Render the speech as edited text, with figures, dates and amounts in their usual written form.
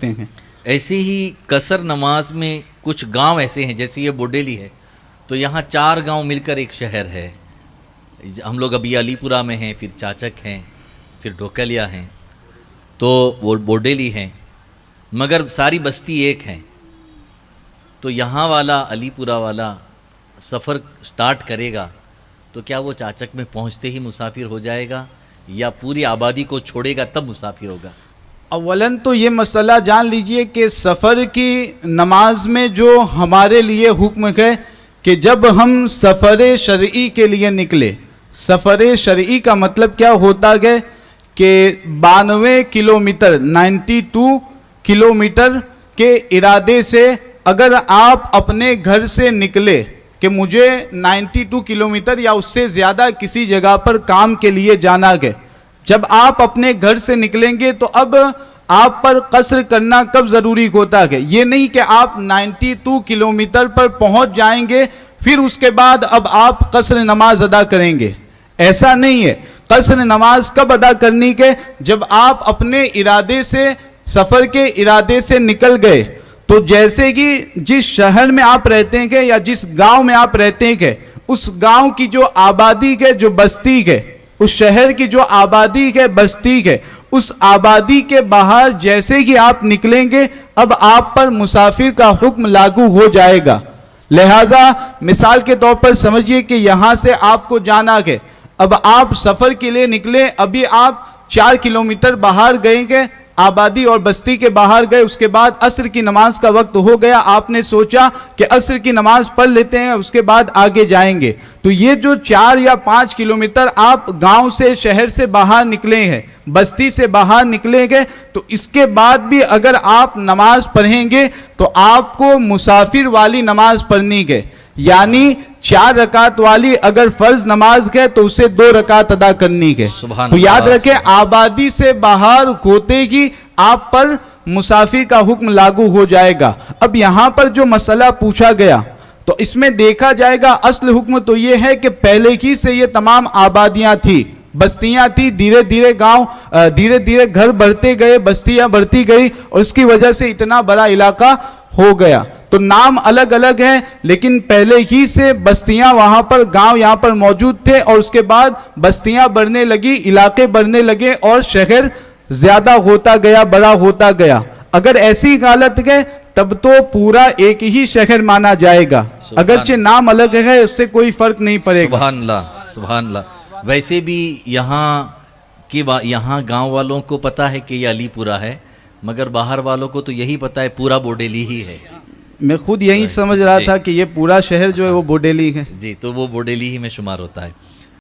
ہیں۔ ایسے ہی قصر نماز میں کچھ گاؤں ایسے ہیں، جیسے یہ بوڈیلی ہے تو یہاں 4 گاؤں مل کر ایک شہر ہے۔ ہم لوگ ابھی علی پورہ میں ہیں، پھر چاچک ہیں، پھر ڈھوکلیا ہیں، تو وہ بوڈیلی ہیں، مگر ساری بستی ایک ہیں۔ تو یہاں والا علی پورہ والا سفر سٹارٹ کرے گا تو کیا وہ چاچک میں پہنچتے ہی مسافر ہو جائے گا یا پوری آبادی کو چھوڑے گا تب مسافر ہوگا؟ اولاً تو یہ مسئلہ جان لیجئے کہ سفر کی نماز میں جو ہمارے لیے حکم ہے کہ جب ہم سفر شرعی کے لیے نکلے، سفر شرعی کا مطلب کیا ہوتا ہے کہ 92 کلومیٹر 92 کلومیٹر کے ارادے سے اگر آپ اپنے گھر سے نکلے کہ مجھے 92 کلومیٹر یا اس سے زیادہ کسی جگہ پر کام کے لیے جانا ہے، جب آپ اپنے گھر سے نکلیں گے تو اب آپ پر قصر کرنا کب ضروری ہوتا ہے؟ یہ نہیں کہ آپ 92 کلومیٹر پر پہنچ جائیں گے پھر اس کے بعد اب آپ قصر نماز ادا کریں گے، ایسا نہیں ہے۔ قصر نماز کب ادا کرنی ہے؟ جب آپ اپنے ارادے سے، سفر کے ارادے سے نکل گئے تو جیسے کہ جس شہر میں آپ رہتے ہیں یا جس گاؤں میں آپ رہتے ہیں اس گاؤں کی جو آبادی ہے، جو بستی ہے، اس شہر کی جو آبادی ہے، بستی ہے، اس آبادی کے باہر جیسے ہی آپ نکلیں گے اب آپ پر مسافر کا حکم لاگو ہو جائے گا۔ لہذا مثال کے طور پر سمجھیے کہ یہاں سے آپ کو جانا ہے، اب آپ سفر کے لیے نکلے، ابھی آپ 4 کلومیٹر باہر گئے گے، آبادی اور بستی کے باہر گئے، اس کے بعد عصر کی نماز کا وقت ہو گیا، آپ نے سوچا کہ عصر کی نماز پڑھ لیتے ہیں اس کے بعد آگے جائیں گے، تو یہ جو 4 یا 5 کلومیٹر آپ گاؤں سے، شہر سے باہر نکلے ہیں، بستی سے باہر نکلیں گے، تو اس کے بعد بھی اگر آپ نماز پڑھیں گے تو آپ کو مسافر والی نماز پڑھنی ہے، یعنی 4 رکعت والی اگر فرض نماز ہے تو اسے 2 رکعت ادا کرنی ہے۔ تو یاد رکھیں آبادی سے باہر ہوتے ہی آپ پر مسافر کا حکم لاگو ہو جائے گا۔ اب یہاں پر جو مسئلہ پوچھا گیا تو اس میں دیکھا جائے گا اصل حکم تو یہ ہے کہ پہلے ہی سے یہ تمام آبادیاں تھی، بستیاں تھی، دھیرے دھیرے گاؤں، دھیرے دھیرے گھر بڑھتے گئے، بستیاں بڑھتی گئی اور اس کی وجہ سے اتنا بڑا علاقہ ہو گیا۔ تو نام الگ الگ ہیں لیکن پہلے ہی سے بستیاں وہاں پر، گاؤں یہاں پر موجود تھے اور اس کے بعد بستیاں بڑھنے لگی، علاقے بڑھنے لگے اور شہر زیادہ ہوتا گیا، بڑا ہوتا گیا۔ اگر ایسی حالت ہے تب تو پورا ایک ہی شہر مانا جائے گا، اگرچہ نام الگ ہے اس سے کوئی فرق نہیں پڑے گا۔ سبحان اللہ، سبحان اللہ۔ ویسے بھی یہاں گاؤں والوں کو پتا ہے کہ یہ علی پورہ ہے، مگر باہر والوں کو تو یہی پتا ہے پورا بوڈیلی ہی ہے۔ میں خود یہی سمجھ رہا تھا کہ یہ پورا شہر جو ہے وہ بوڈیلی ہے۔ جی، تو وہ بوڈیلی ہی میں شمار ہوتا ہے۔